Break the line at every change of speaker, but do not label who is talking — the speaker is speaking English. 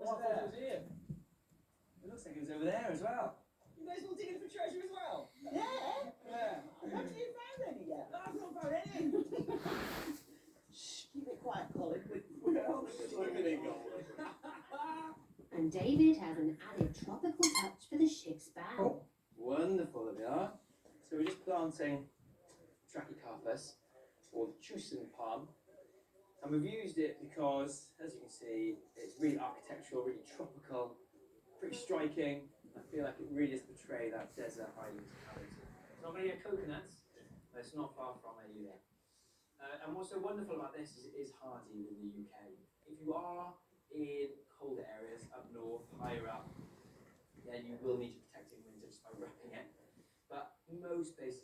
What's there? It was here. It looks like it was over there as well.
You guys all digging for treasure as well?
Yeah.
Haven't you found any yet?
No, I've not found any.
Shh, keep it quiet, Colin.
Well, look at it go.
And David has an added tropical touch for the ship's bow.
Oh, wonderful, there we are. So we're just planting Trachycarpus, or the Chusan palm, and we've used it because, as you can see, it's really architectural, really tropical, pretty striking. I feel like it really does portray that desert island mentality. It's not going to get coconuts, but it's not far from it either. And what's so wonderful about this is it is hardy in the UK. If you are in colder areas, up north, higher up, then you will need to protect it in winter just by wrapping it. But most places